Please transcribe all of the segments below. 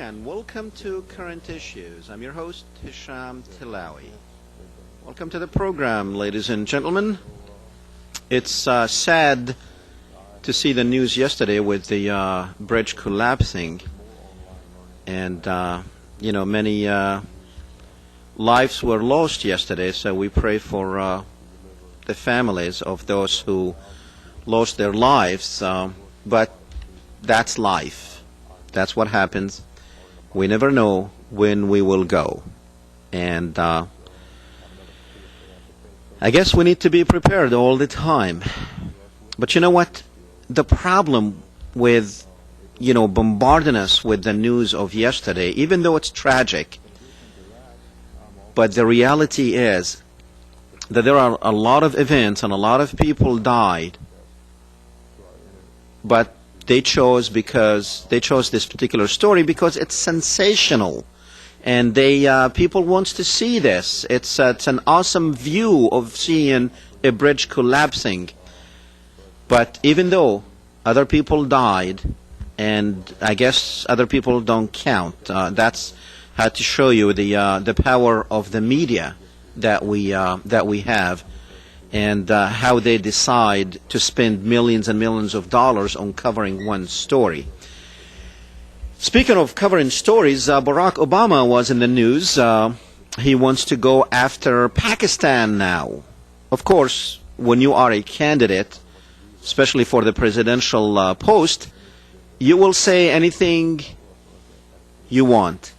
and welcome to Current Issues. I'm your host, Hesham Tillawi. Welcome to the program, ladies and gentlemen. It's sad to see the news yesterday with the bridge collapsing, and many lives were lost yesterday, so we pray for the families of those who lost their lives, but that's life. That's what happens. We never know when we will go. And I guess we need to be prepared all the time. But you know what? The problem with, bombarding us with the news of yesterday, even though it's tragic, but the reality is that there are a lot of events and a lot of people died, but they chose this particular story because it's sensational, and people wants to see this. It's an awesome view of seeing a bridge collapsing. But even though other people died, and I guess other people don't count, that's how to show you the power of the media that we have. And how they decide to spend millions and millions of dollars on covering one story. Speaking of covering stories, Barack Obama was in the news. He wants to go after Pakistan now. Of course, when you are a candidate, especially for the presidential post, you will say anything you want.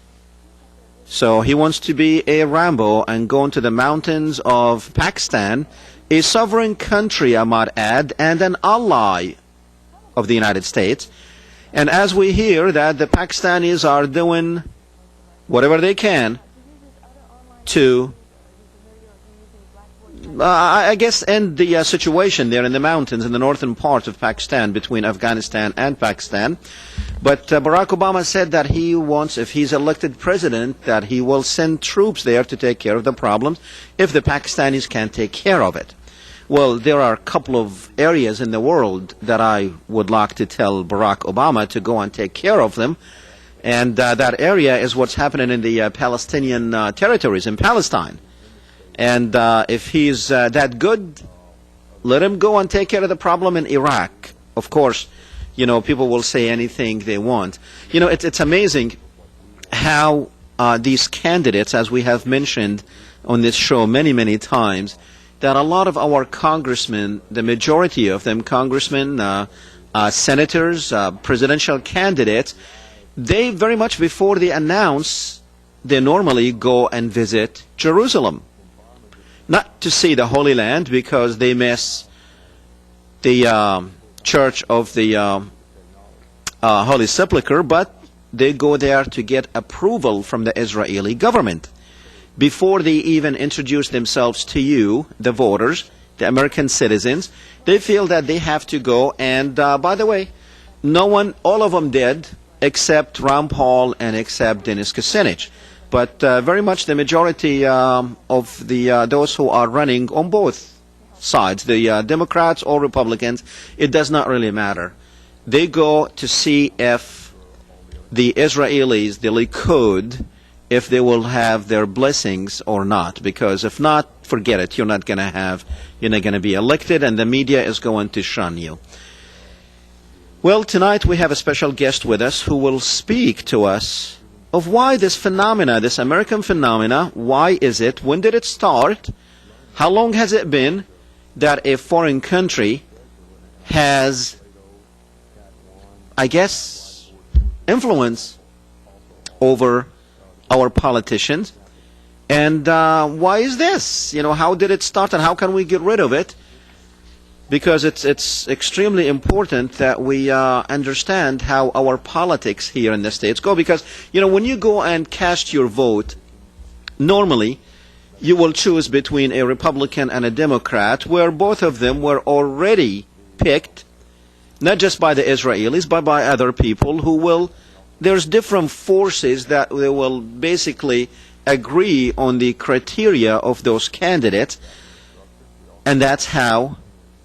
So he wants to be a Rambo and go into the mountains of Pakistan, a sovereign country, I might add, and an ally of the United States. And as we hear that the Pakistanis are doing whatever they can to, I guess, end the situation there in the mountains in the northern part of Pakistan, between Afghanistan and Pakistan. But Barack Obama said that he wants, if he's elected president, that he will send troops there to take care of the problems if the Pakistanis can't take care of it. Well, there are a couple of areas in the world that I would like to tell Barack Obama to go and take care of them. And that area is what's happening in the Palestinian territories in Palestine. And if he's that good, let him go and take care of the problem in Iraq. Of course, people will say anything they want. It's amazing how these candidates, as we have mentioned on this show many, many times, that a lot of our congressmen, the majority of them, congressmen, senators, presidential candidates, they very much before they announce, they normally go and visit Jerusalem. Not to see the Holy Land, because they miss the Church of the Holy Sepulchre, but they go there to get approval from the Israeli government. Before they even introduce themselves to you, the voters, the American citizens, they feel that they have to go. And by the way, all of them did, except Ron Paul and except Dennis Kucinich. But very much the majority of those who are running on both sides, the Democrats or Republicans, it does not really matter. They go to see if the Israelis, the Likud, if they will have their blessings or not. Because if not, forget it. You're not going to be elected, and the media is going to shun you. Well, tonight we have a special guest with us who will speak to us of why this phenomena, this American phenomena, why is it, when did it start, how long has it been that a foreign country has, I guess, influence over our politicians, and why is this? How did it start, and how can we get rid of it? Because it's extremely important that we understand how our politics here in the States go. Because, when you go and cast your vote, normally you will choose between a Republican and a Democrat, where both of them were already picked, not just by the Israelis, but by other people who will. There's different forces that they will basically agree on the criteria of those candidates, and that's how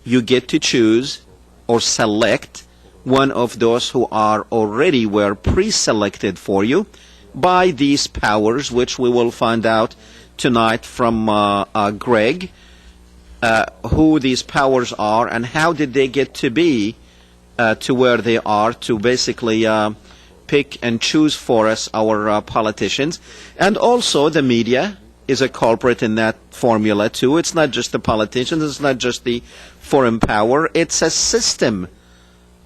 you get to choose or select one of those who are already were pre-selected for you by these powers, which we will find out tonight from Greg, who these powers are and how did they get to be to where they are to basically pick and choose for us our politicians. And also the media is a culprit in that formula too. It's not just the politicians, it's not just the foreign power, it's a system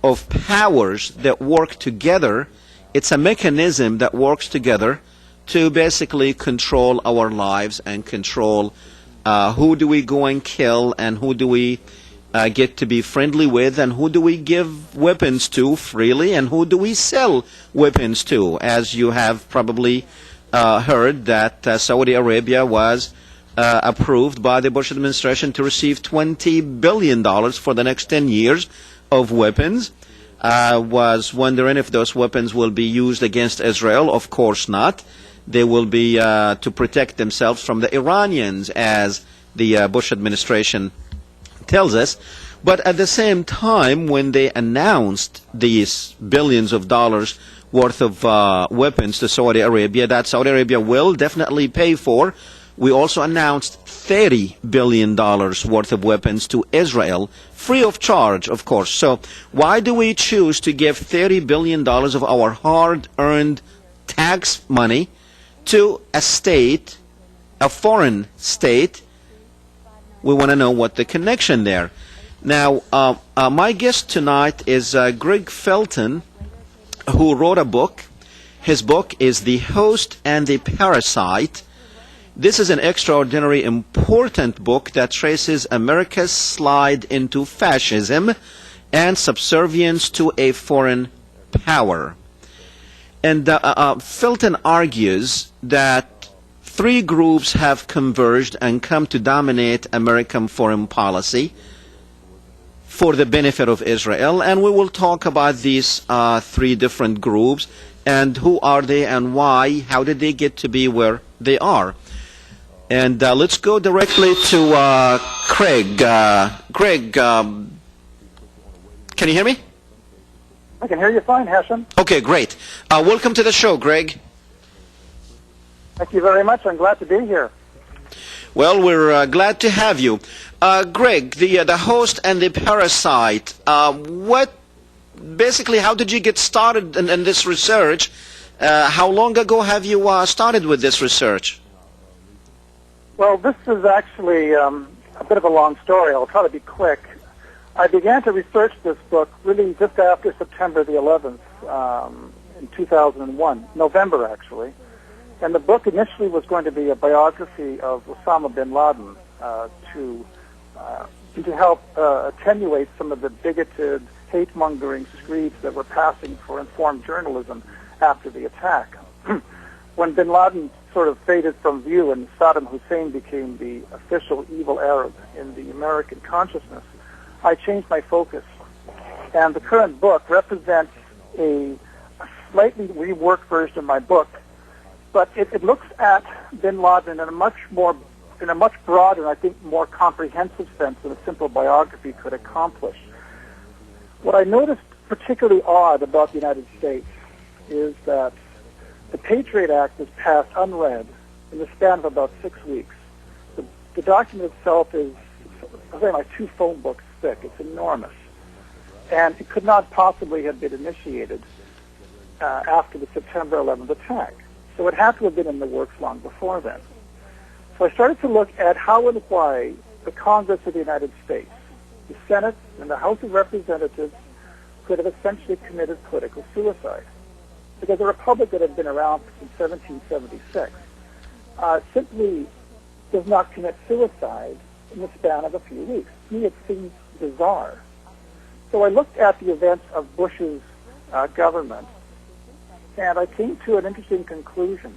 of powers that work together. It's a mechanism that works together to basically control our lives and control who do we go and kill and who do we get to be friendly with and who do we give weapons to freely and who do we sell weapons to. As you have probably heard that Saudi Arabia was approved by the Bush administration to receive $20 billion for the next 10 years of weapons. Was wondering if those weapons will be used against Israel. Of course not. They will be to protect themselves from the Iranians, as the Bush administration tells us. But at the same time, when they announced these billions of dollars worth of weapons to Saudi Arabia, that Saudi Arabia will definitely pay for, we also announced $30 billion worth of weapons to Israel, free of charge, of course. So why do we choose to give $30 billion of our hard-earned tax money to a state, a foreign state? We want to know what the connection there. Now, my guest tonight is Greg Felton, who wrote a book. His book is The Host and the Parasite. This is an extraordinary, important book that traces America's slide into fascism and subservience to a foreign power. And Felton argues that three groups have converged and come to dominate American foreign policy for the benefit of Israel. And we will talk about these three different groups and who are they and why, how did they get to be where they are. And let's go directly to Craig. Greg, can you hear me? I can hear you fine, Hesham. Okay, great. Welcome to the show, Greg. Thank you very much. I'm glad to be here. Well, we're glad to have you. Greg, the host and the parasite, basically, how did you get started in this research? How long ago have you started with this research? Well, this is actually a bit of a long story. I'll try to be quick. I began to research this book really just after September the 11th in 2001, November actually. And the book initially was going to be a biography of Osama bin Laden to help attenuate some of the bigoted, hate-mongering screeds that were passing for informed journalism after the attack. When bin Laden sort of faded from view and Saddam Hussein became the official evil Arab in the American consciousness, I changed my focus. And the current book represents a slightly reworked version of my book, but it looks at bin Laden in a much broader and I think more comprehensive sense than a simple biography could accomplish. What I noticed particularly odd about the United States is that the Patriot Act was passed unread in the span of about 6 weeks. The document itself is, I think, like 2 phone books thick. It's enormous. And it could not possibly have been initiated after the September 11th attack. So it had to have been in the works long before then. So I started to look at how and why the Congress of the United States, the Senate and the House of Representatives, could have essentially committed political suicide. Because the republic that had been around since 1776 simply does not commit suicide in the span of a few weeks. To me, it seems bizarre. So I looked at the events of Bush's government, and I came to an interesting conclusion.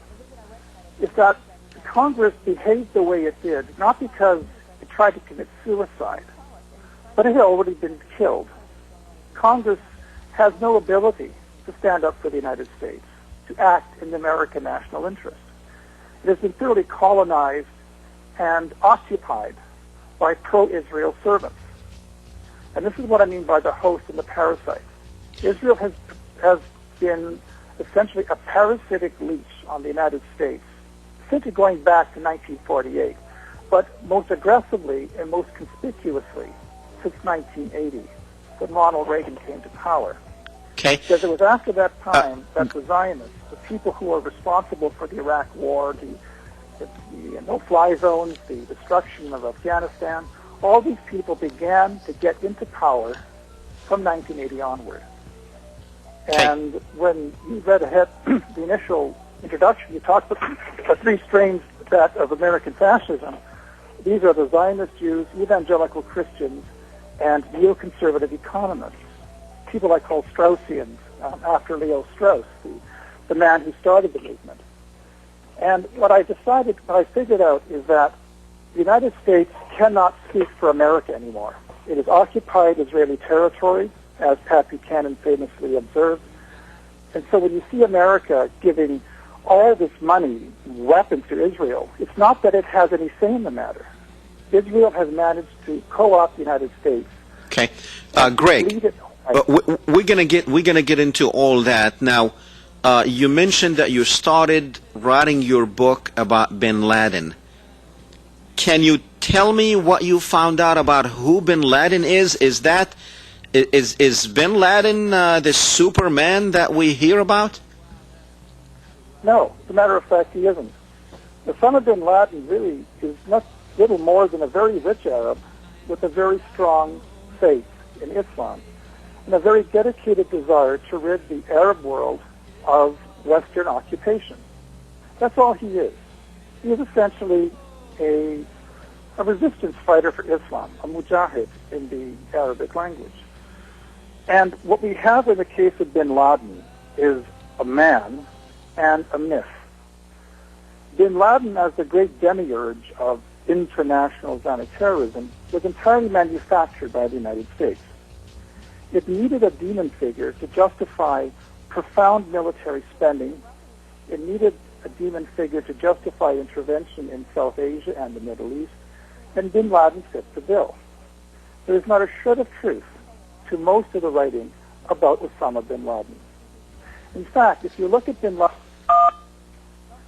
Is that Congress behaved the way it did, not because it tried to commit suicide, but it had already been killed. Congress has no ability to stand up for the United States, to act in the American national interest. It has been thoroughly colonized and occupied by pro-Israel servants. And this is what I mean by the host and the parasite. Israel has been essentially a parasitic leech on the United States, simply going back to 1948, but most aggressively and most conspicuously since 1980, when Ronald Reagan came to power. Okay. Because it was after that time that the Zionists, the people who are responsible for the Iraq War, the no-fly zones, the destruction of Afghanistan, all these people began to get into power from 1980 onward. Okay. And when you read ahead the initial introduction, you talked about the three strains of American fascism. These are the Zionist Jews, evangelical Christians, and neoconservative economists. People I call Straussians, after Leo Strauss, the man who started the movement. And what I figured out is that the United States cannot speak for America anymore. It is occupied Israeli territory, as Pat Buchanan famously observed. And so when you see America giving all this money, weapons to Israel, it's not that it has any say in the matter. Israel has managed to co-opt the United States. Okay, Greg, we're gonna get into all that now. You mentioned that you started writing your book about Bin Laden. Can you tell me what you found out about who Bin Laden is? Is Bin Laden the Superman that we hear about? No, as a matter of fact, he isn't. The son of Bin Laden really is little more than a very rich Arab with a very strong faith in Islam and a very dedicated desire to rid the Arab world of Western occupation. That's all he is. He is essentially a resistance fighter for Islam, a mujahid in the Arabic language. And what we have in the case of Bin Laden is a man and a myth. Bin Laden, as the great demiurge of international Islamic terrorism, was entirely manufactured by the United States. It needed a demon figure to justify profound military spending. It needed a demon figure to justify intervention in South Asia and the Middle East, and Bin Laden fit the bill. There is not a shred of truth to most of the writing about Osama bin Laden. In fact, if you look at Bin Laden,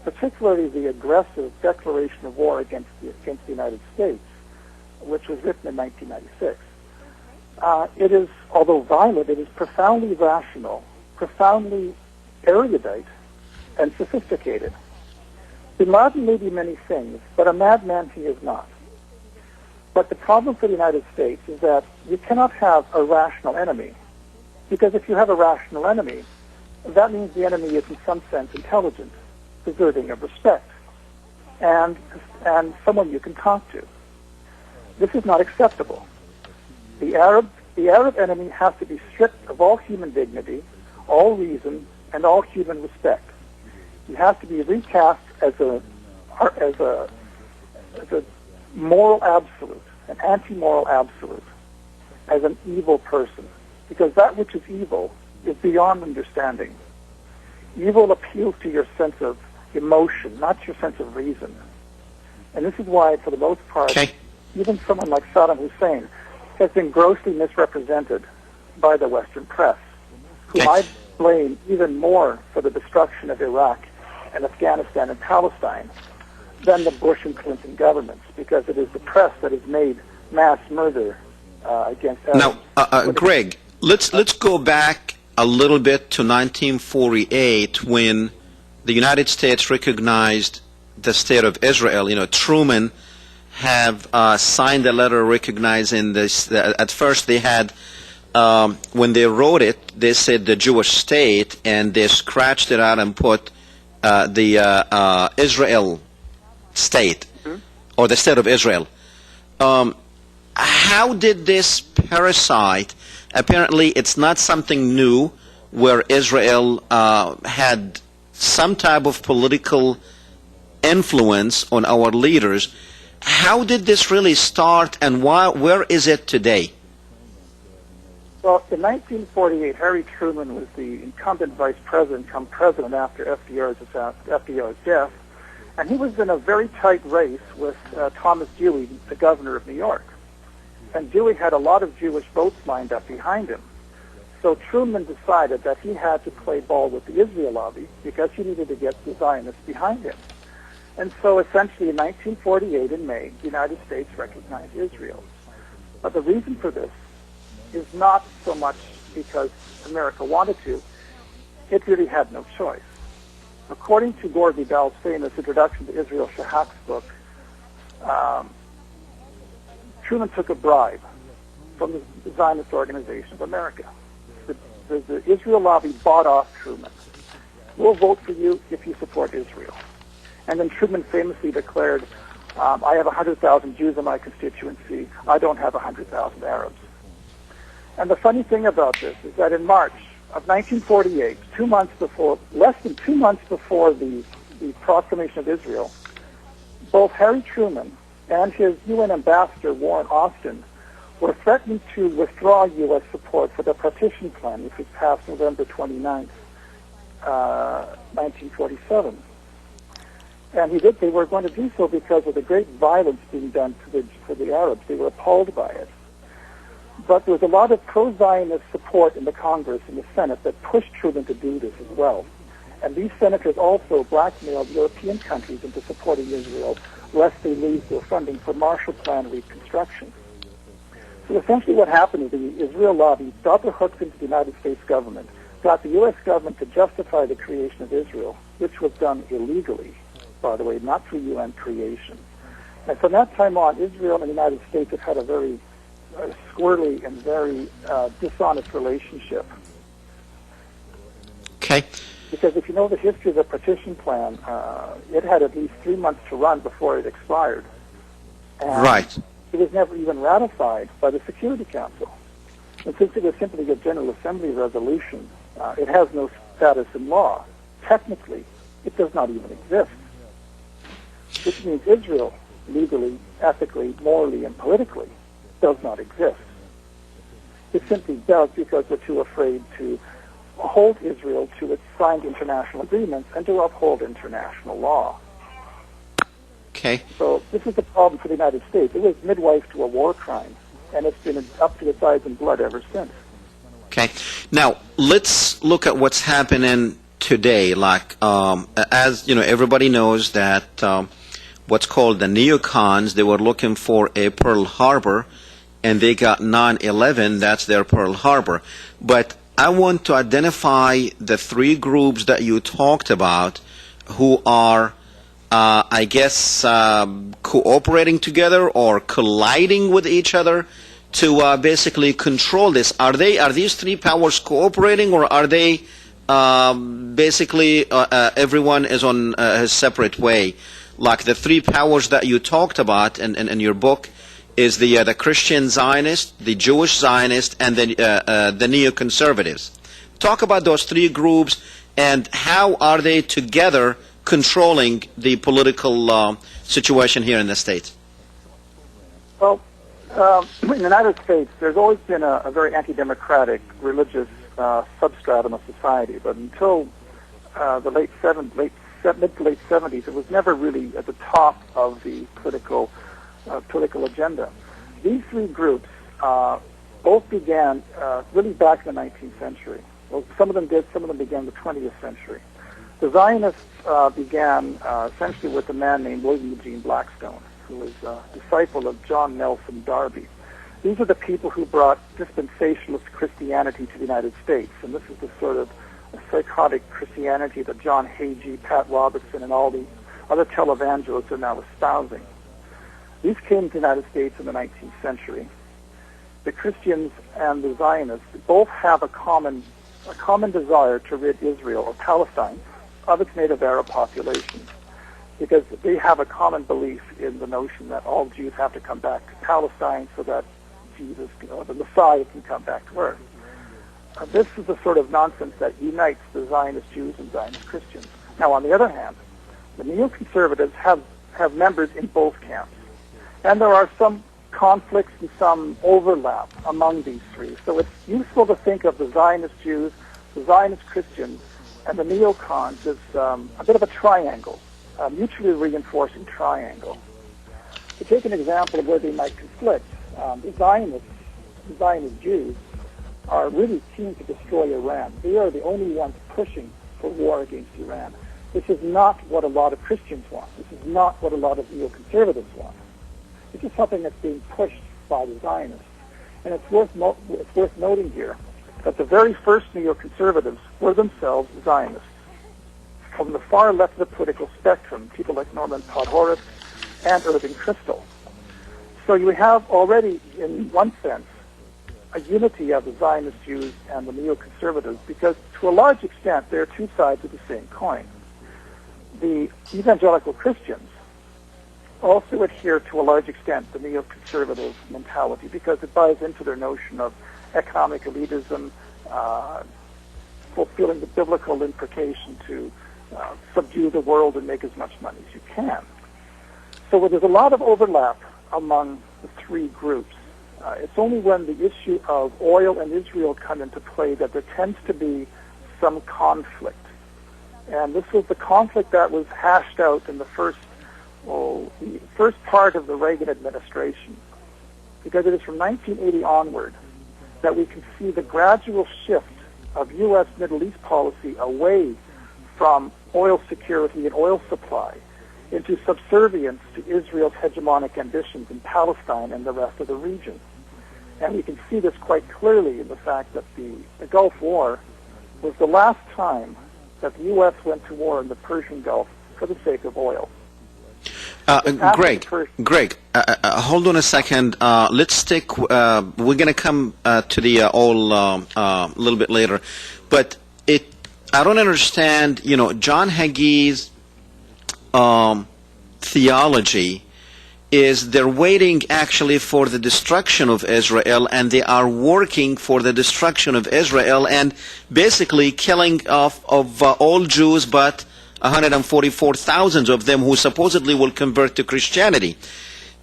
particularly the aggressive declaration of war against the United States, which was written in 1996, it is, although violent, it is profoundly rational, profoundly erudite, and sophisticated. Bin Laden may be many things, but a madman he is not. But the problem for the United States is that you cannot have a rational enemy, because if you have a rational enemy, that means the enemy is in some sense intelligent, deserving of respect, and someone you can talk to. This is not acceptable. The Arab enemy has to be stripped of all human dignity, all reason, and all human respect. He has to be recast as a moral absolute, an anti-moral absolute, as an evil person, because that which is evil is beyond understanding. Evil appeals to your sense of emotion, not your sense of reason. And this is why, for the most part, even someone like Saddam Hussein has been grossly misrepresented by the Western press, whom I blame even more for the destruction of Iraq and Afghanistan and Palestine than the Bush and Clinton governments, because it is the press that has made mass murder against Arabs. Now, Greg, let's go back a little bit to 1948 when the United States recognized the state of Israel. You know, Truman have signed a letter recognizing this. At first they had, when they wrote it, they said the Jewish state, and they scratched it out and put the Israel state, or the state of Israel. How did this parasite, apparently it's not something new, where Israel had some type of political influence on our leaders. How did this really start, and where is it today? Well, in 1948, Harry Truman was the incumbent vice president, come president after FDR's death, and he was in a very tight race with Thomas Dewey, the governor of New York. And Dewey had a lot of Jewish votes lined up behind him. So Truman decided that he had to play ball with the Israel lobby because he needed to get the Zionists behind him. And so essentially in 1948 in May, the United States recognized Israel. But the reason for this is not so much because America wanted to. It really had no choice. According to Gore Vidal's famous Introduction to Israel Shahak's book, Truman took a bribe from the Zionist Organization of America. The Israel lobby bought off Truman. We'll vote for you if you support Israel. And then Truman famously declared, I have 100,000 Jews in my constituency. I don't have 100,000 Arabs. And the funny thing about this is that in March of 1948, less than 2 months before the proclamation of Israel, both Harry Truman and his UN ambassador, Warren Austin, were threatening to withdraw U.S. support for the partition plan, which was passed November 29th, 1947. And they were going to do so because of the great violence being done to the Arabs. They were appalled by it. But there was a lot of pro-Zionist support in the Congress and the Senate that pushed Truman to do this as well. And these senators also blackmailed European countries into supporting Israel, lest they lose their funding for Marshall Plan reconstruction. So essentially what happened is the Israel lobby got their hooks into the United States government, got the U.S. government to justify the creation of Israel, which was done illegally, by the way, not through UN creation. And from that time on, Israel and the United States have had a very squirrely and very dishonest relationship. Okay. Because if you know the history of the partition plan, it had at least 3 months to run before it expired. And right. It was never even ratified by the Security Council. And since it was simply a General Assembly resolution, it has no status in law. Technically, it does not even exist. Which means Israel, legally, ethically, morally, and politically, does not exist. It simply does because we're too afraid to hold Israel to its signed international agreements and to uphold international law. Okay. So this is the problem for the United States. It was midwife to a war crime, and it's been up to its eyes in blood ever since. Okay. Now, let's look at what's happening today. Like, as you know, everybody knows that what's called the neocons, they were looking for a Pearl Harbor, and they got 9/11. That's their Pearl Harbor. But I want to identify the three groups that you talked about who are, I guess, cooperating together or colliding with each other to basically control this. Are these three powers cooperating, or are they basically everyone is on a separate way? Like the three powers that you talked about in your book is the Christian Zionist, the Jewish Zionist, and the neoconservatives. Talk about those three groups and how are they together controlling the political situation here in the States? Well, in the United States, there's always been a very anti-democratic religious substratum of society, but until the mid to late 70s, it was never really at the top of the political agenda. These three groups both began really back in the 19th century. Well, some of them did, some of them began in the 20th century. The Zionists began essentially with a man named William Eugene Blackstone, who was a disciple of John Nelson Darby. These are the people who brought dispensationalist Christianity to the United States, and this is the sort of psychotic Christianity that John Hagee, Pat Robertson, and all the other televangelists are now espousing. These came to the United States in the 19th century. The Christians and the Zionists both have a common desire to rid Israel or Palestine of its native Arab population, because they have a common belief in the notion that all Jews have to come back to Palestine so that Jesus, the Messiah, can come back to earth. This is the sort of nonsense that unites the Zionist Jews and Zionist Christians. Now, on the other hand, the neoconservatives have members in both camps. And there are some conflicts and some overlap among these three. So it's useful to think of the Zionist Jews, the Zionist Christians, and the neocons as a bit of a triangle, a mutually reinforcing triangle. To take an example of where they might conflict, the Zionist Jews are really keen to destroy Iran. They are the only ones pushing for war against Iran. This is not what a lot of Christians want. This is not what a lot of neoconservatives want. This is something that's being pushed by the Zionists. And it's worth noting here that the very first neoconservatives were themselves Zionists. From the far left of the political spectrum, people like Norman Podhoretz and Irving Kristol. So you have already, in one sense, a unity of the Zionist Jews and the neoconservatives, because to a large extent they're two sides of the same coin. The evangelical Christians also adhere to a large extent the neoconservative mentality, because it buys into their notion of economic elitism, fulfilling the biblical imprecation to subdue the world and make as much money as you can. So there's a lot of overlap among the three groups. It's only when the issue of oil and Israel come into play that there tends to be some conflict. And this was the conflict that was hashed out in the first part of the Reagan administration, because it is from 1980 onward that we can see the gradual shift of U.S. Middle East policy away from oil security and oil supply into subservience to Israel's hegemonic ambitions in Palestine and the rest of the region. And we can see this quite clearly in the fact that the Gulf War was the last time that the U.S. went to war in the Persian Gulf for the sake of oil. Greg, hold on a second. Let's stick. We're going to come to the oil a little bit later, but I don't understand. John Hagee's theology is they're waiting actually for the destruction of Israel, and they are working for the destruction of Israel and basically killing of all Jews, but 144,000 of them who supposedly will convert to Christianity.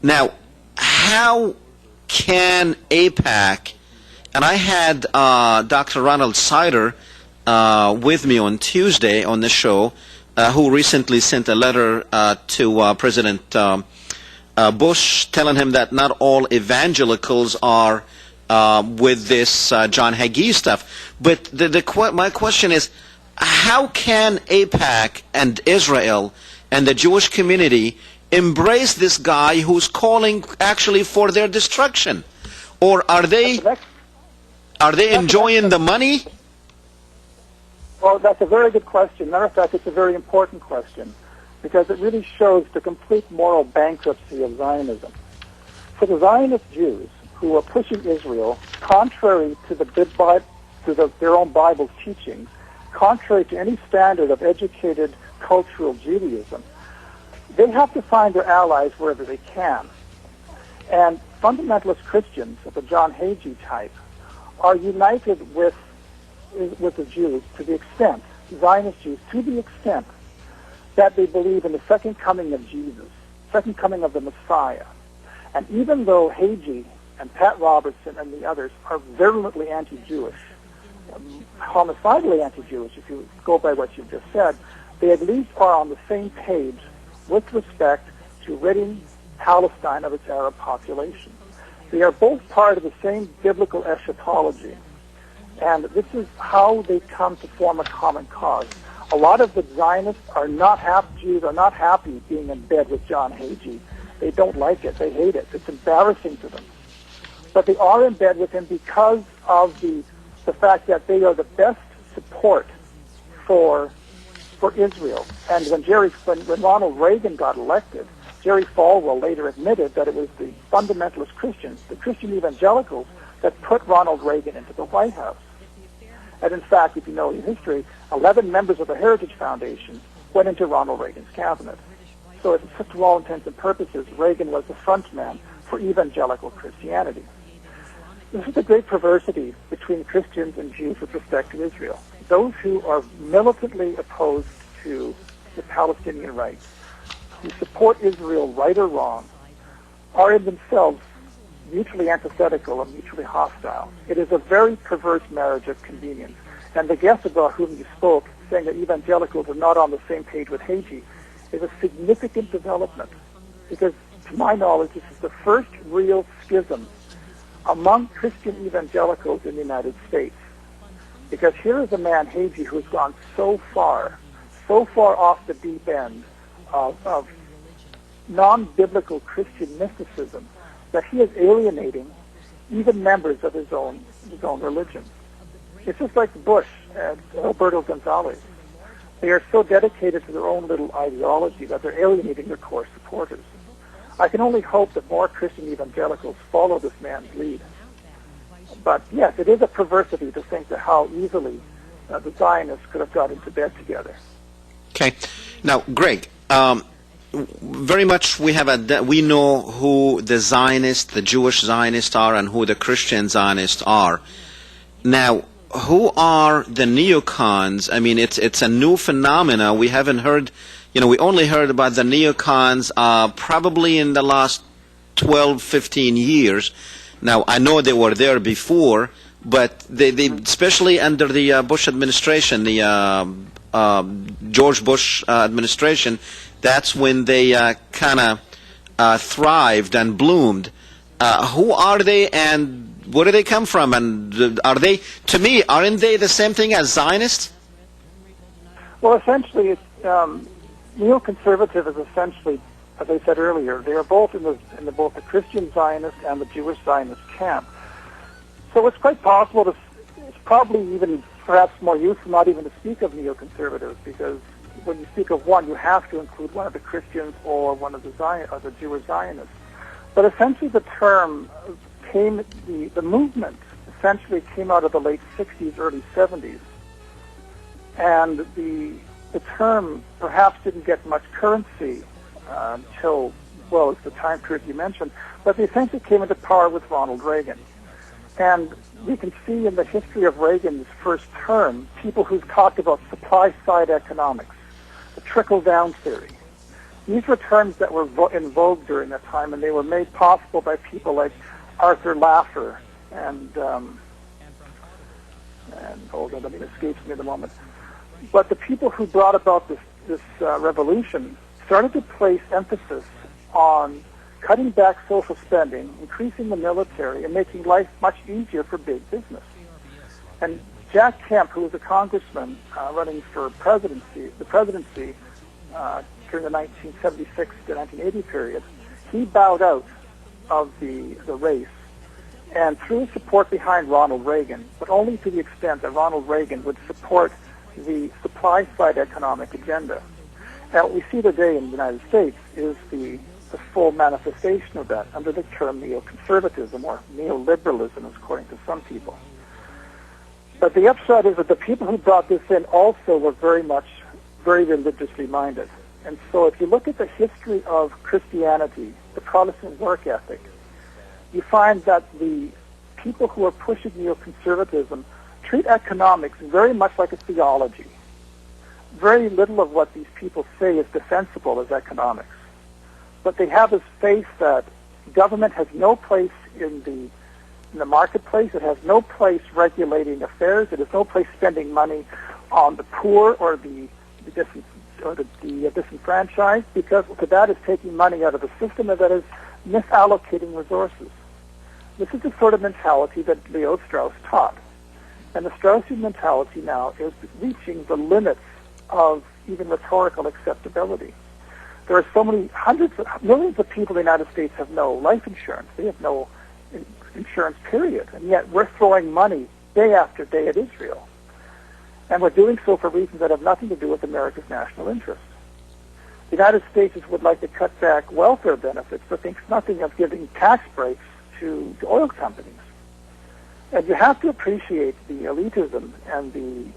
Now, how can AIPAC, and I had Dr. Ronald Sider with me on Tuesday on the show, who recently sent a letter to President Bush telling him that not all evangelicals are with this John Hagee stuff. But my question is, how can AIPAC and Israel and the Jewish community embrace this guy who's calling actually for their destruction? Or are they enjoying the money? Well, that's a very good question. Matter of fact, it's a very important question, because it really shows the complete moral bankruptcy of Zionism. For the Zionist Jews who are pushing Israel, contrary to their own Bible's teachings, contrary to any standard of educated cultural Judaism, they have to find their allies wherever they can. And fundamentalist Christians of the John Hagee type are united with the Jews to the extent, Zionist Jews, to the extent that they believe in the second coming of Jesus, second coming of the Messiah. And even though Hagee and Pat Robertson and the others are virulently anti-Jewish, homicidally anti-Jewish, if you go by what you've just said, they at least are on the same page with respect to ridding Palestine of its Arab population. They are both part of the same biblical eschatology, and this is how they come to form a common cause. A lot of the Zionists are not Jews are not happy being in bed with John Hagee. They don't like it. They hate it. It's embarrassing to them. But they are in bed with him because of the fact that they are the best support for Israel. And when Ronald Reagan got elected, Jerry Falwell later admitted that it was the fundamentalist Christians, the Christian evangelicals, that put Ronald Reagan into the White House. And in fact, if you know the history, 11 members of the Heritage Foundation went into Ronald Reagan's cabinet. So to all intents and purposes, Reagan was the front man for evangelical Christianity. This is the great perversity between Christians and Jews with respect to Israel. Those who are militantly opposed to the Palestinian rights, who support Israel right or wrong, are in themselves mutually antithetical and mutually hostile. It is a very perverse marriage of convenience. And the guest about whom you spoke, saying that evangelicals are not on the same page with Hagee, is a significant development, because to my knowledge, this is the first real schism among Christian evangelicals in the United States. Because here is a man, Hagee, who's gone so far off the deep end of non-biblical Christian mysticism that he is alienating even members of his own religion. It's just like Bush and Alberto Gonzalez. They are so dedicated to their own little ideology that they're alienating their core supporters. I can only hope that more Christian evangelicals follow this man's lead. But yes, it is a perversity to think that how easily the Zionists could have got into bed together. Okay. Now, Greg, very much we know who the Zionists, the Jewish Zionists are, and who the Christian Zionists are. Now, who are the neocons? I mean, it's a new phenomena. We haven't heard, we only heard about the neocons probably in the last 12, 15 years. Now, I know they were there before, but they especially under the Bush administration, the George Bush administration, that's when they kind of thrived and bloomed. Who are they, and where do they come from? And are they, to me, aren't they the same thing as Zionists? Well, essentially, neoconservative is essentially, as I said earlier, they are both in both the Christian Zionist and the Jewish Zionist camp. So it's quite possible it's probably even perhaps more useful not even to speak of neoconservatives, because when you speak of one, you have to include one of the Christians or one of the Jewish Zionists. But essentially the term the movement essentially came out of the late 60s, early 70s. And the term perhaps didn't get much currency until, well, it's the time period you mentioned, but they essentially came into power with Ronald Reagan. And we can see in the history of Reagan's first term, people who've talked about supply-side economics, the trickle-down theory. These were terms that were in vogue during that time, and they were made possible by people like Arthur Laffer and hold on, it escapes me at the moment. But the people who brought about this revolution started to place emphasis on cutting back social spending, increasing the military, and making life much easier for big business. And Jack Kemp, who was a congressman running for the presidency during the 1976 to 1980 period, he bowed out of the race and threw support behind Ronald Reagan, but only to the extent that Ronald Reagan would support the supply-side economic agenda. And what we see today in the United States is the full manifestation of that under the term neoconservatism or neoliberalism, according to some people. But the upshot is that the people who brought this in also were very religiously minded. And so if you look at the history of Christianity, the Protestant work ethic, you find that the people who are pushing neoconservatism treat economics very much like a theology. Very little of what these people say is defensible as economics. But they have this faith that government has no place in the marketplace. It has no place regulating affairs. It has no place spending money on the poor or the disenfranchised, because that is taking money out of the system and that is misallocating resources. This is the sort of mentality that Leo Strauss taught. And the Straussian mentality now is reaching the limits of even rhetorical acceptability. There are so many millions of people in the United States have no life insurance. They have no insurance, period. And yet we're throwing money day after day at Israel. And we're doing so for reasons that have nothing to do with America's national interest. The United States would like to cut back welfare benefits, but thinks nothing of giving tax breaks to oil companies. And you have to appreciate the elitism and the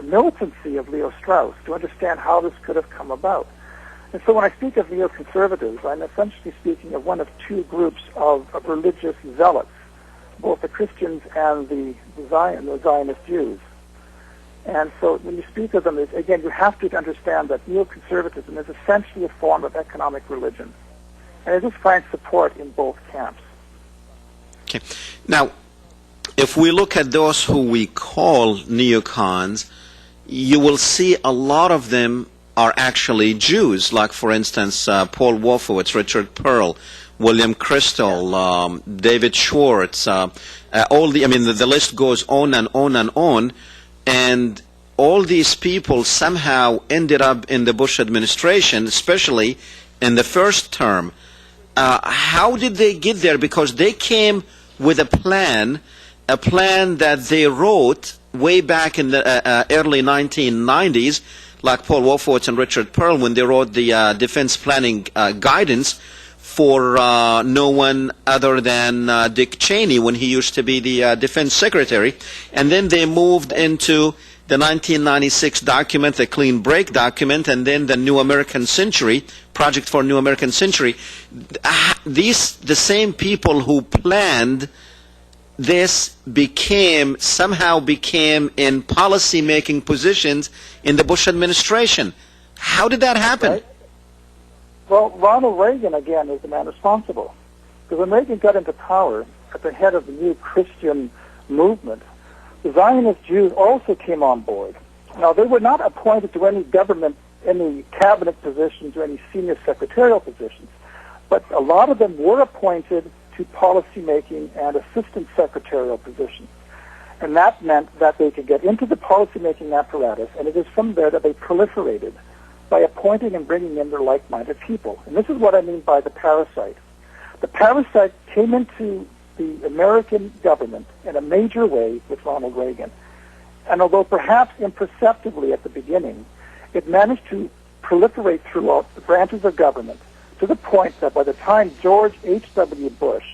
militancy of Leo Strauss to understand how this could have come about. And so when I speak of neoconservatives, I'm essentially speaking of one of two groups of religious zealots, both the Christians and the Zionist Jews. And so when you speak of them, again, you have to understand that neoconservatism is essentially a form of economic religion. And it just finds support in both camps. Okay. Now, if we look at those who we call neocons, you will see a lot of them are actually Jews, like, for instance, Paul Wolfowitz, Richard Pearl, William Crystal, David Schwartz, the list goes on and on and on, and all these people somehow ended up in the Bush administration, especially in the first term. How did they get there? Because they came with a plan that they wrote way back in the early 1990s, like Paul Wolfowitz and Richard Pearl, when they wrote the defense planning guidance for no one other than Dick Cheney when he used to be the defense secretary. And then they moved into the 1996 document, the Clean Break document, and then the New American Century, Project for New American Century. The same people who planned this somehow became in policy-making positions in the Bush administration. How did that happen? Right. Well, Ronald Reagan, again, is the man responsible. Because when Reagan got into power at the head of the new Christian movement, the Zionist Jews also came on board. Now, they were not appointed to any government, any cabinet positions or any senior secretarial positions, but a lot of them were appointed to policymaking and assistant secretarial positions. And that meant that they could get into the policymaking apparatus, and it is from there that they proliferated by appointing and bringing in their like-minded people. And this is what I mean by the parasite. The parasite came into the American government in a major way with Ronald Reagan. And although perhaps imperceptibly at the beginning, it managed to proliferate throughout the branches of government to the point that by the time George H.W. Bush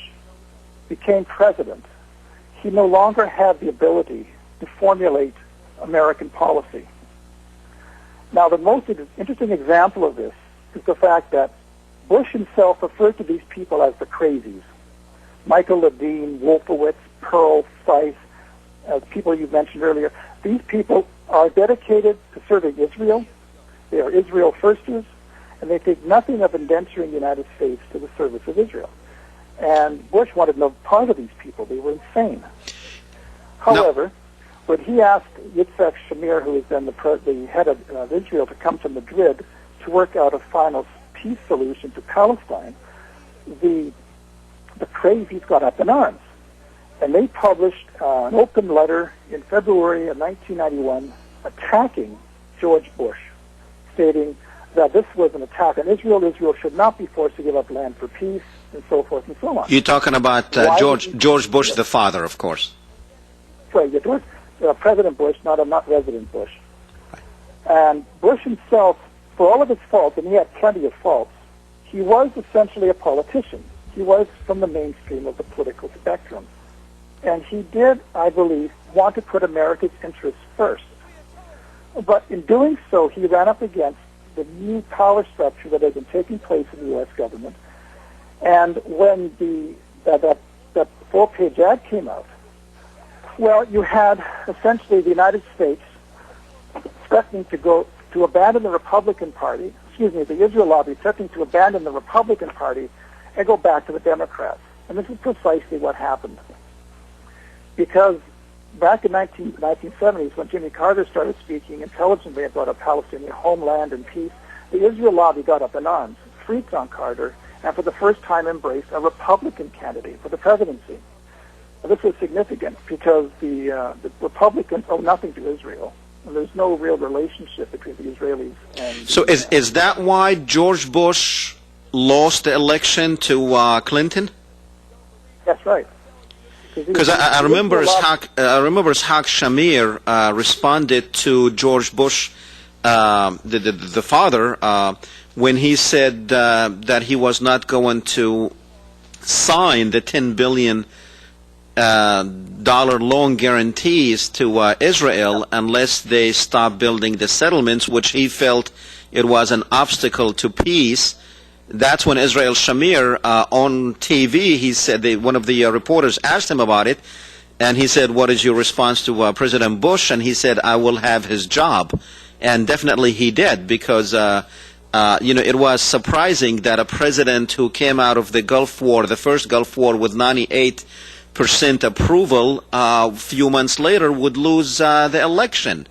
became president, he no longer had the ability to formulate American policy. Now, the most interesting example of this is the fact that Bush himself referred to these people as the crazies. Michael Levine, Wolfowitz, Pearl, Fife, people you mentioned earlier. These people are dedicated to serving Israel. They are Israel firsters, and they think nothing of indenturing the United States to the service of Israel. And Bush wanted no part of these people. They were insane. However, when he asked Yitzhak Shamir, who is then the head of Israel, to come to Madrid to work out a final peace solution to Palestine, the crazies got up in arms. And they published an open letter in February of 1991 attacking George Bush, stating that this was an attack on Israel. Israel should not be forced to give up land for peace, and so forth and so on. You're talking about George Bush, the father, of course. Sorry, George, President Bush, not Resident Bush. And Bush himself, for all of his faults, and he had plenty of faults, he was essentially a politician. He was from the mainstream of the political spectrum. And he did, I believe, want to put America's interests first. But in doing so, he ran up against the new power structure that had been taking place in the U.S. government. And when that full-page ad came out, well, you had essentially the United States threatening to abandon the Republican Party, the Israel lobby threatening to abandon the Republican Party and go back to the Democrats. And this is precisely what happened. Because back in 1970s, when Jimmy Carter started speaking intelligently about a Palestinian homeland and peace, the Israel lobby got up in arms, freaked on Carter, and for the first time embraced a Republican candidate for the presidency. And this was significant because the Republicans owe nothing to Israel, and there's no real relationship between the Israelis and... So is that why George Bush lost the election to Clinton? That's right. Because I remember Ishaq Shamir responded to George Bush, the father, when he said that he was not going to sign the $10 billion loan guarantees to Israel unless they stop building the settlements, which he felt it was an obstacle to peace. That's when Israel Shamir on TV, he said, one of the reporters asked him about it, and he said, what is your response to President Bush? And he said, I will have his job. And definitely he did, because it was surprising that a president who came out of the Gulf War, the first Gulf War, with 98% approval, a few months later would lose the election.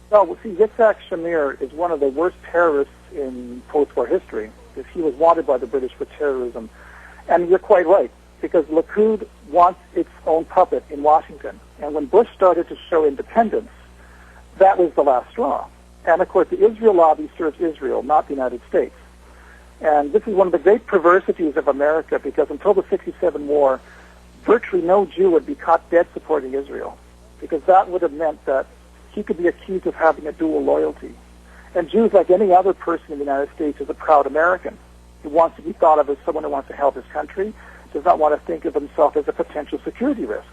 Well, see, Yitzhak Shamir is one of the worst terrorists in post-war history, because he was wanted by the British for terrorism. And you're quite right, because Likud wants its own puppet in Washington. And when Bush started to show independence, that was the last straw. And, of course, the Israel lobby serves Israel, not the United States. And this is one of the great perversities of America, because until the 67 war, virtually no Jew would be caught dead supporting Israel, because that would have meant that he could be accused of having a dual loyalty. And Jews, like any other person in the United States, is a proud American. He wants to be thought of as someone who wants to help his country, does not want to think of himself as a potential security risk.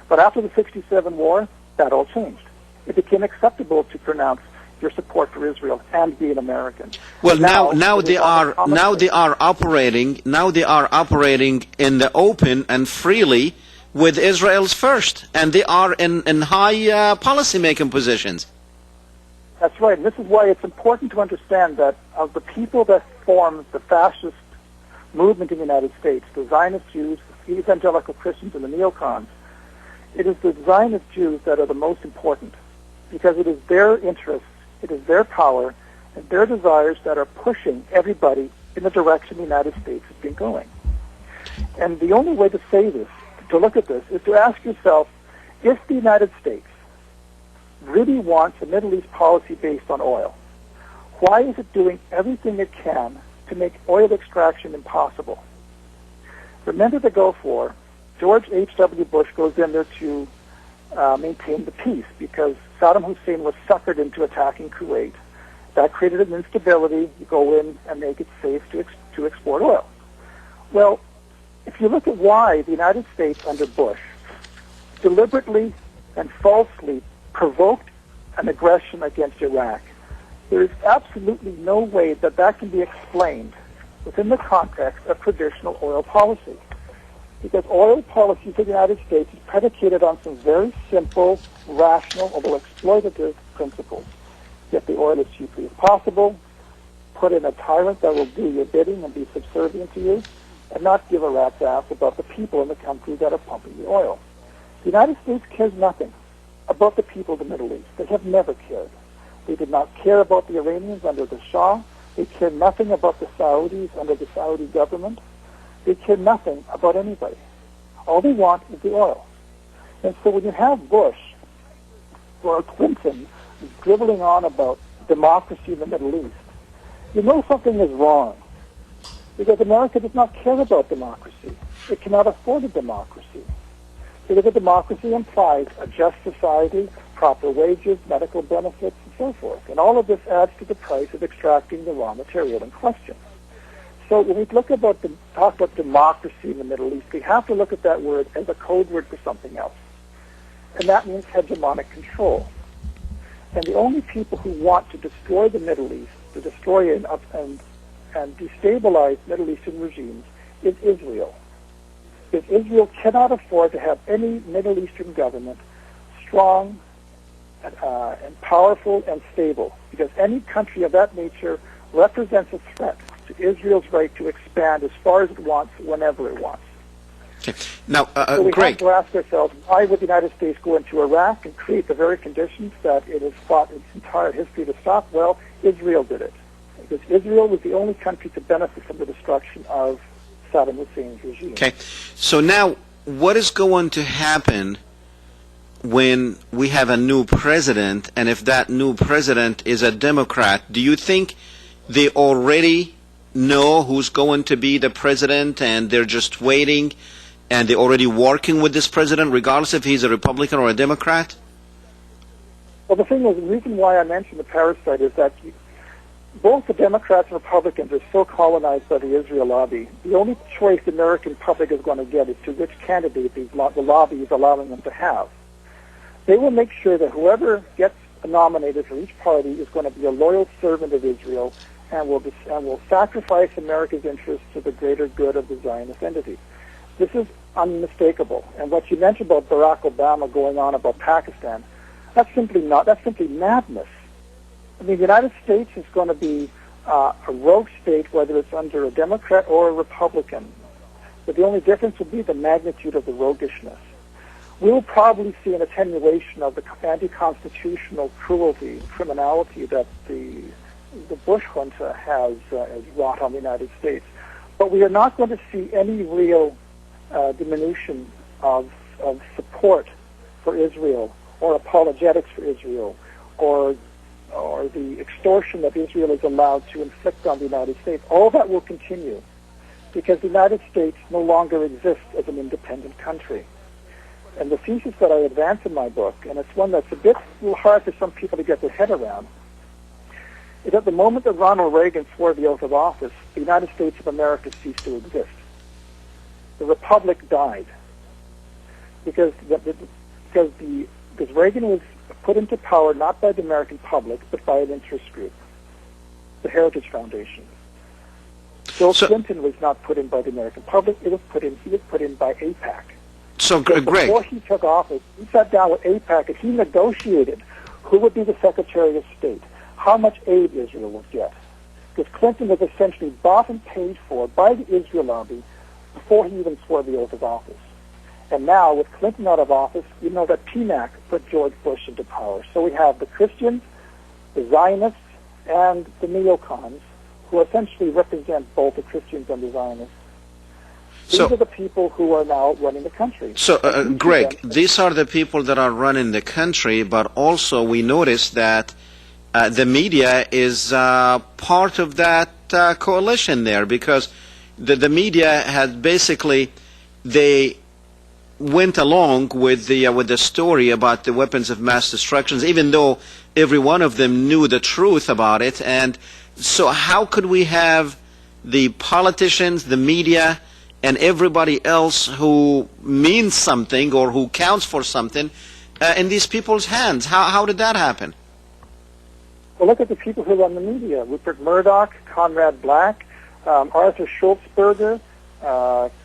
But after the 67 war, that all changed. It became acceptable to pronounce your support for Israel and be an American. Well, now they are operating in the open and freely with Israel's first, and they are in high policy-making positions. That's right, and this is why it's important to understand that of the people that formed the fascist movement in the United States, the Zionist Jews, the evangelical Christians, and the neocons, it is the Zionist Jews that are the most important, because it is their interests, it is their power, and their desires that are pushing everybody in the direction the United States has been going. And the only way to say this, to look at this, is to ask yourself, if the United States really wants a Middle East policy based on oil, why is it doing everything it can to make oil extraction impossible? Remember the Gulf War. George H.W. Bush goes in there to maintain the peace, because Saddam Hussein was suckered into attacking Kuwait. That created an instability. You go in and make it safe to export oil. Well, if you look at why the United States under Bush deliberately and falsely provoked an aggression against Iraq, there is absolutely no way that that can be explained within the context of traditional oil policy. Because oil policy for the United States is predicated on some very simple, rational, although exploitative principles. Get the oil as cheaply as possible, put in a tyrant that will do your bidding and be subservient to you, and not give a rat's ass about the people in the country that are pumping the oil. The United States cares nothing about the people of the Middle East. They have never cared. They did not care about the Iranians under the Shah. They care nothing about the Saudis under the Saudi government. They care nothing about anybody. All they want is the oil. And so when you have Bush or Clinton dribbling on about democracy in the Middle East, you know something is wrong. Because America does not care about democracy. It cannot afford a democracy. Because a democracy implies a just society, proper wages, medical benefits, and so forth. And all of this adds to the price of extracting the raw material in question. So when we talk about democracy in the Middle East, we have to look at that word as a code word for something else. And that means hegemonic control. And the only people who want to destroy the Middle East, to destroy and destabilize Middle Eastern regimes, is Israel. Because Israel cannot afford to have any Middle Eastern government strong and powerful and stable. Because any country of that nature represents a threat to Israel's right to expand as far as it wants, whenever it wants. Okay. Now, so we Greg, have to ask ourselves, why would the United States go into Iraq and create the very conditions that it has fought its entire history to stop? Well, Israel did it. Because Israel was the only country to benefit from the destruction of Saddam Hussein's regime. okay. So now, what is going to happen when we have a new president, and if that new president is a Democrat? Do you think they already know who's going to be the president, and they're just waiting, and they're already working with this president, regardless if he's a Republican or a Democrat? Well, the thing is, the reason why I mentioned the Parasite is that both the Democrats and Republicans are so colonized by the Israel lobby. The only choice the American public is going to get is to which candidate the lobby is allowing them to have. They will make sure that whoever gets nominated for each party is going to be a loyal servant of Israel and will sacrifice America's interests to the greater good of the Zionist entity. This is unmistakable. And what you mentioned about Barack Obama going on about Pakistan, that's simply madness. I mean, the United States is going to be a rogue state, whether it's under a Democrat or a Republican. But the only difference will be the magnitude of the roguishness. we'll probably see an attenuation of the anti-constitutional cruelty, criminality that the Bush junta has wrought on the United States. But we are not going to see any real diminution of support for Israel or apologetics for Israel or the extortion that Israel is allowed to inflict on the United States. All that will continue because the United States no longer exists as an independent country. And the thesis that I advance in my book, and it's one that's a little hard for some people to get their head around, is that the moment that Ronald Reagan swore the oath of office, the United States of America ceased to exist. The Republic died because Reagan was put into power not by the American public, but by an interest group, the Heritage Foundation. Bill Clinton was not put in by the American public; he was put in by AIPAC. So, Greg, before he took office, he sat down with AIPAC and he negotiated who would be the Secretary of State, how much aid Israel would get, because Clinton was essentially bought and paid for by the Israel lobby before he even swore the oath of office. And now, with Clinton out of office, you know that PNAC put George Bush into power. So we have the Christians, the Zionists, and the neocons, who essentially represent both the Christians and the Zionists. These are the people who are now running the country. So, Greg, these are the people that are running the country, but also we notice that the media is part of that coalition there, because the media had basically, they went along with the story about the weapons of mass destruction, even though every one of them knew the truth about it. And so how could we have the politicians, the media, and everybody else who means something or who counts for something in these people's hands? How did that happen? Well, look at the people who run the media. Rupert Murdoch, Conrad Black, Arthur Schultzberger,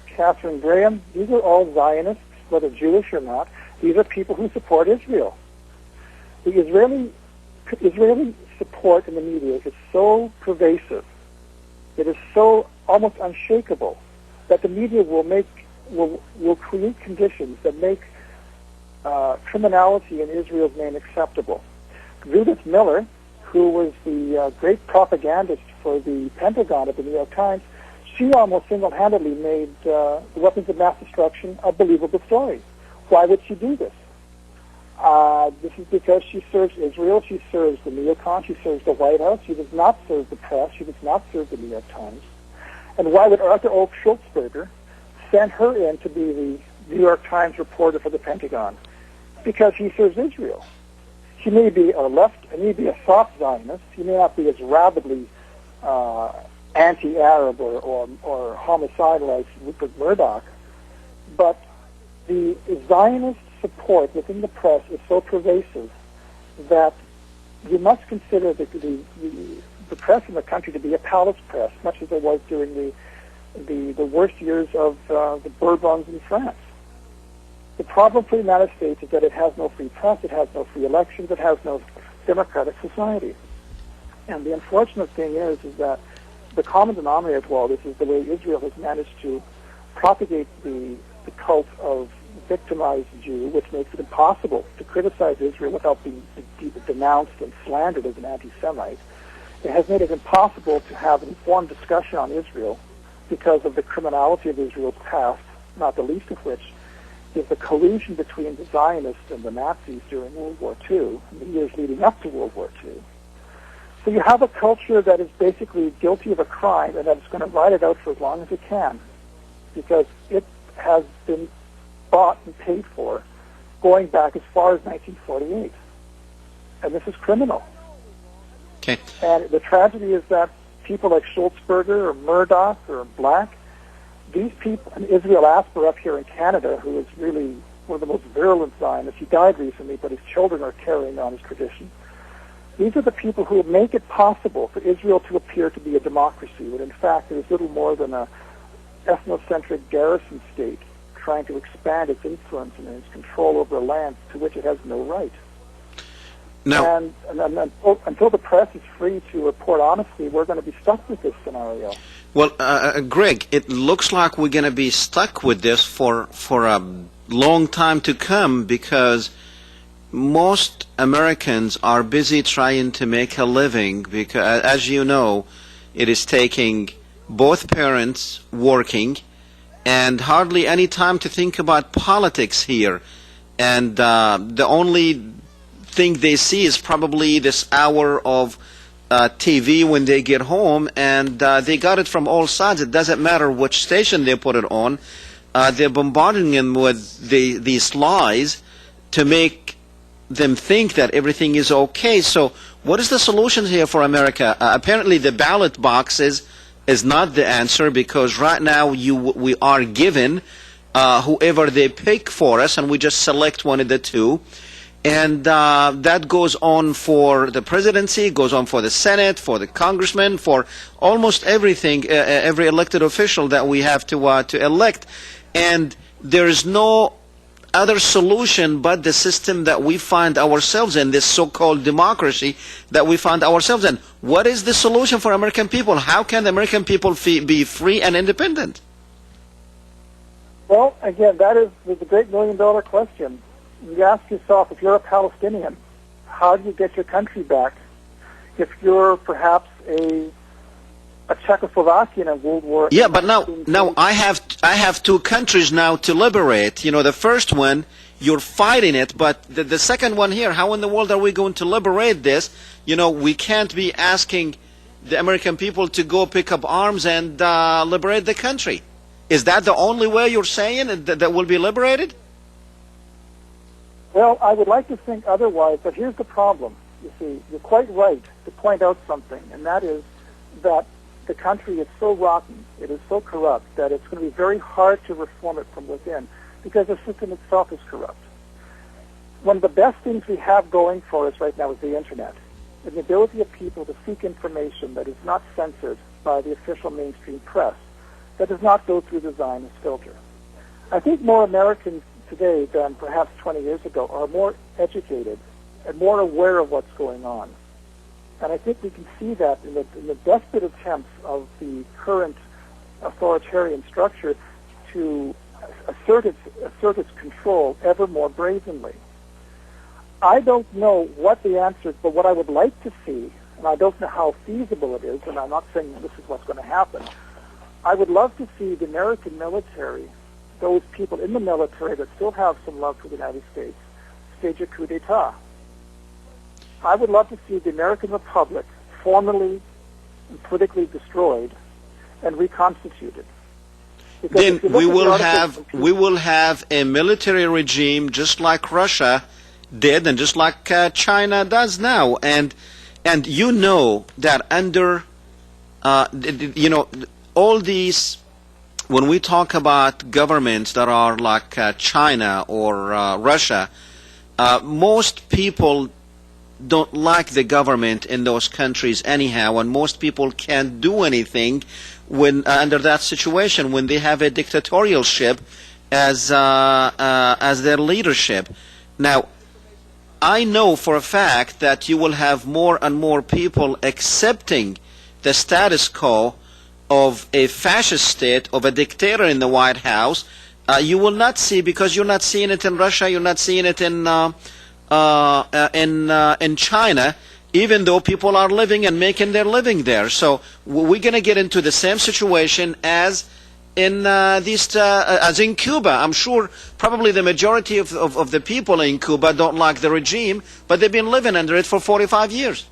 Catherine Graham. These are all Zionists, whether Jewish or not. These are people who support Israel. The Israeli support in the media is so pervasive, it is so almost unshakable, that the media will create conditions that make criminality in Israel's name acceptable. Judith Miller, who was the great propagandist for the Pentagon at the New York Times, she almost single-handedly made the weapons of mass destruction a believable story. Why would she do this? This is because she serves Israel, she serves the neocons, she serves the White House, she does not serve the press, she does not serve the New York Times. And why would Arthur O. Schultzberger send her in to be the New York Times reporter for the Pentagon? Because he serves Israel. He may be a soft Zionist, he may not be as rabidly anti-Arab or homicidal as Rupert Murdoch, but the Zionist support within the press is so pervasive that you must consider the press in the country to be a palace press, much as it was during the worst years of the Bourbons in France. The problem for the United States is that it has no free press, it has no free elections, it has no democratic society. And the unfortunate thing is that the common denominator to all this is the way Israel has managed to propagate the cult of victimized Jew, which makes it impossible to criticize Israel without being denounced and slandered as an anti-Semite. It has made it impossible to have an informed discussion on Israel because of the criminality of Israel's past, not the least of which is the collusion between the Zionists and the Nazis during World War II and the years leading up to World War II. So you have a culture that is basically guilty of a crime and that is going to ride it out for as long as it can because it has been bought and paid for going back as far as 1948. And this is criminal. Okay. And the tragedy is that people like Schultzberger or Murdoch or Black, these people, and Israel Asper up here in Canada, who is really one of the most virulent Zionists, he died recently, but his children are carrying on his tradition. These are the people who make it possible for Israel to appear to be a democracy, when in fact it is little more than an ethnocentric garrison state trying to expand its influence and its control over a land to which it has no right. Now, and until the press is free to report honestly, we're going to be stuck with this scenario. Well, Greg, it looks like we're going to be stuck with this for long time to come, because most Americans are busy trying to make a living, because, as you know, it is taking both parents working and hardly any time to think about politics here. And the only thing they see is probably this hour of TV when they get home, and they got it from all sides. It doesn't matter which station they put it on. They're bombarding them with these lies to make them think that everything is okay. So what is the solution here for America? Apparently the ballot boxes is not the answer, because right now we are given whoever they pick for us, and we just select one of the two. And that goes on for the presidency, goes on for the Senate, for the congressman, for almost everything, every elected official that we have to elect. And there is no other solution but the system that we find ourselves in, this so-called democracy that we find ourselves in. What is the solution for American people? How can the American people be free and independent? Well, again, that is the great million-dollar question. You ask yourself, if you're a Palestinian, how do you get your country back? If you're perhaps a Czechoslovakian in World War. Yeah, but now I have two countries now to liberate. You know, the first one, you're fighting it, but the second one here, how in the world are we going to liberate this? You know, we can't be asking the American people to go pick up arms and liberate the country. Is that the only way you're saying that will be liberated? Well, I would like to think otherwise, but here's the problem. You see, you're quite right to point out something, and that is that the country is so rotten, it is so corrupt, that it's going to be very hard to reform it from within, because the system itself is corrupt. One of the best things we have going for us right now is the Internet, and the ability of people to seek information that is not censored by the official mainstream press, that does not go through the Zionist filter. I think more Americans today than perhaps 20 years ago are more educated and more aware of what's going on. And I think we can see that in the desperate attempts of the current authoritarian structure to assert its control ever more brazenly. I don't know what the answer is, but what I would like to see, and I don't know how feasible it is, and I'm not saying this is what's going to happen, I would love to see the American military, those people in the military that still have some love for the United States, stage a coup d'etat. I would love to see the American Republic formally and politically destroyed and reconstituted. Because then we will have a military regime just like Russia did and just like China does now. And you know that under all these, when we talk about governments that are like China or Russia, most people don't like the government in those countries anyhow, and most people can't do anything when under that situation, when they have a dictatorialship as their leadership. Now, I know for a fact that you will have more and more people accepting the status quo of a fascist state, of a dictator in the White House. You will not see, because you're not seeing it in Russia, you're not seeing it in China, even though people are living and making their living there. So we're going to get into the same situation as in as in Cuba. I'm sure probably the majority of the people in Cuba don't like the regime, but they've been living under it for 45 years.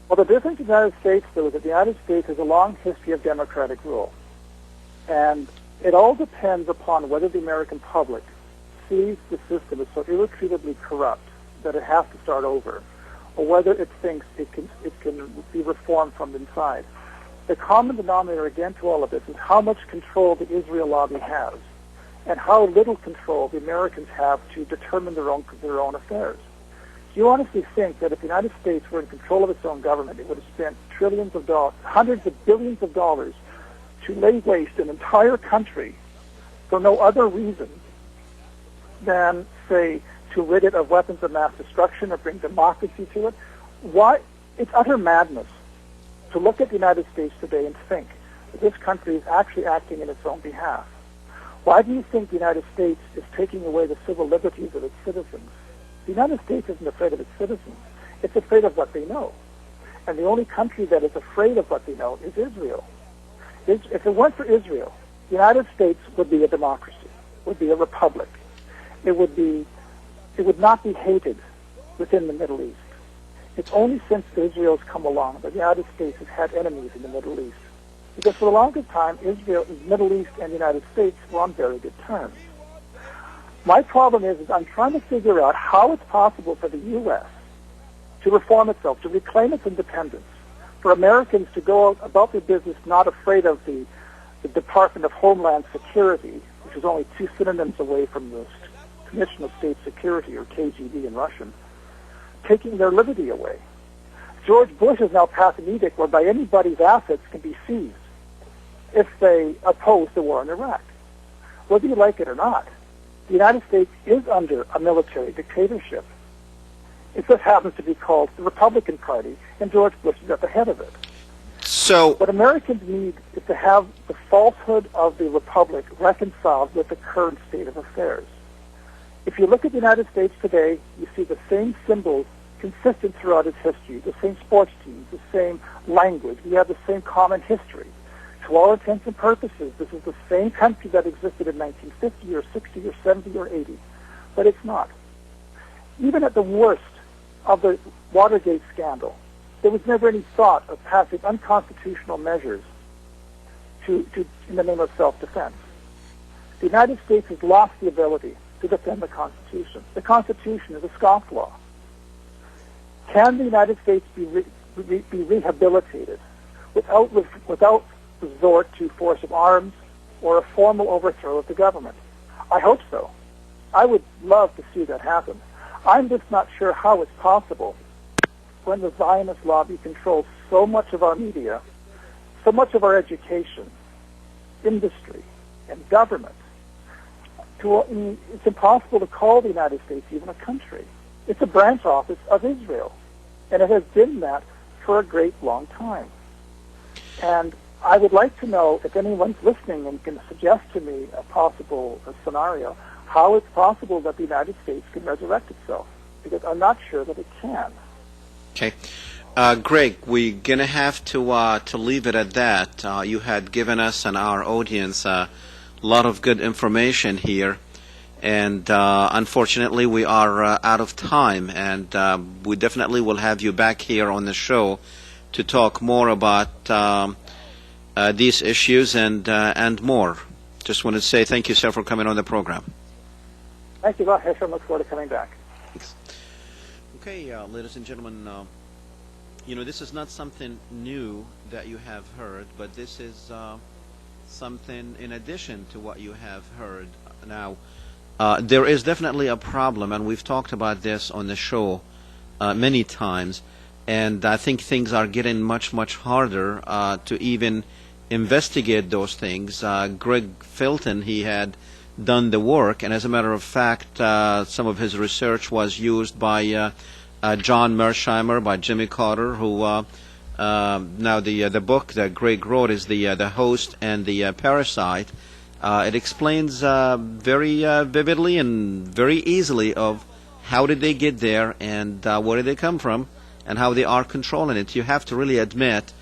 Well, the difference in the United States, though, is that the United States has a long history of democratic rule. And it all depends upon whether the American public sees the system as so irretrievably corrupt that it has to start over, or whether it thinks it can be reformed from inside. The common denominator, again, to all of this is how much control the Israel lobby has and how little control the Americans have to determine their own affairs. Do you honestly think that if the United States were in control of its own government, it would have spent trillions of dollars, hundreds of billions of dollars to lay waste an entire country for no other reason than, say, to rid it of weapons of mass destruction or bring democracy to it? Why? It's utter madness to look at the United States today and think that this country is actually acting in its own behalf. Why do you think the United States is taking away the civil liberties of its citizens? The United States isn't afraid of its citizens. It's afraid of what they know. And the only country that is afraid of what they know is Israel. If it weren't for Israel, the United States would be a democracy, would be a republic. It would not be hated within the Middle East. It's only since Israel has come along that the United States has had enemies in the Middle East. Because for the longest time, Israel, the Middle East, and the United States were on very good terms. My problem is I'm trying to figure out how it's possible for the U.S. to reform itself, to reclaim its independence, for Americans to go about their business not afraid of the Department of Homeland Security, which is only two synonyms away from the Commission of State Security, or KGB in Russian, taking their liberty away. George Bush has now passed an edict whereby anybody's assets can be seized if they oppose the war in Iraq. Whether you like it or not, the United States is under a military dictatorship. It just happens to be called the Republican Party, and George Bush is at the head of it. So what Americans need is to have the falsehood of the Republic reconciled with the current state of affairs. If you look at the United States today, you see the same symbols consistent throughout its history, the same sports teams, the same language. We have the same common history. To all intents and purposes, this is the same country that existed in 1950 or 60 or 70 or 80, but it's not. Even at the worst of the Watergate scandal, there was never any thought of passing unconstitutional measures in the name of self-defense. The United States has lost the ability to defend the Constitution. The Constitution is a scofflaw. Can the United States be rehabilitated without resort to force of arms or a formal overthrow of the government? I hope so. I would love to see that happen. I'm just not sure how it's possible when the Zionist lobby controls so much of our media, so much of our education, industry, and government. It's impossible to call the United States even a country. It's a branch office of Israel, and it has been that for a great long time. And I would like to know if anyone's listening and can suggest to me a possible scenario, how it's possible that the United States can resurrect itself, because I'm not sure that it can. Okay. Greg, we're going to have to leave it at that. You had given us and our audience a lot of good information here, and unfortunately we are out of time, and we definitely will have you back here on the show to talk more about these issues and more. Just want to say thank you, sir, for coming on the program. Thank you, Hesham. Look forward to coming back. Thanks. Okay, ladies and gentlemen, this is not something new that you have heard, but this is something in addition to what you have heard. Now, there is definitely a problem, and we've talked about this on the show many times, and I think things are getting much, much harder to even investigate those things. Greg Felton, he had done the work, and as a matter of fact, some of his research was used by John Mersheimer, by Jimmy Carter, who now the book that Greg wrote is the Host and the Parasite. It explains very vividly and very easily of how did they get there and where did they come from and how they are controlling it. You have to really admit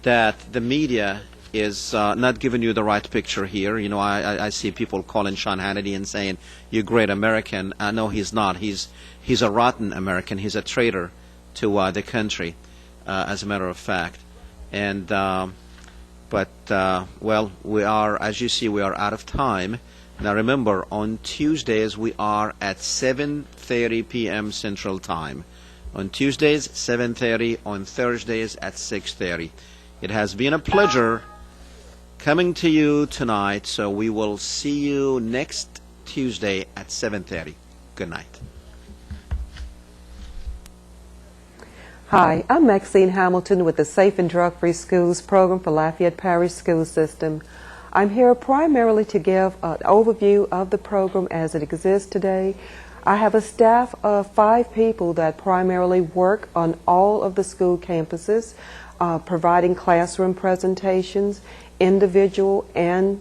that the media is not giving you the right picture here. I see people calling Sean Hannity and saying, "You're a great American." No, he's not. He's a rotten American. He's a traitor to the country, as a matter of fact. And well, we are, as you see, we are out of time. Now remember, on Tuesdays we are at 7:30 p.m. Central Time. On Tuesdays, 7:30. On Thursdays at 6:30. It has been a pleasure coming to you tonight, so we will see you next Tuesday at 7:30. Good night. Hi, I'm Maxine Hamilton with the Safe and Drug-Free Schools program for Lafayette Parish School System. I'm here primarily to give an overview of the program as it exists today. I have a staff of 5 people that primarily work on all of the school campuses, providing classroom presentations, individual and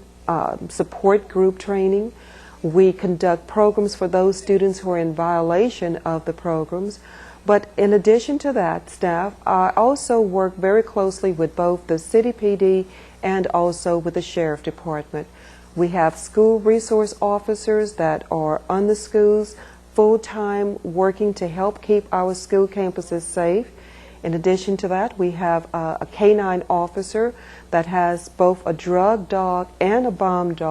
support group training. We conduct programs for those students who are in violation of the programs. But in addition to that, staff also work very closely with both the City PD and also with the Sheriff Department. We have school resource officers that are on the schools full-time working to help keep our school campuses safe. In addition to that, we have a canine officer that has both a drug dog and a bomb dog.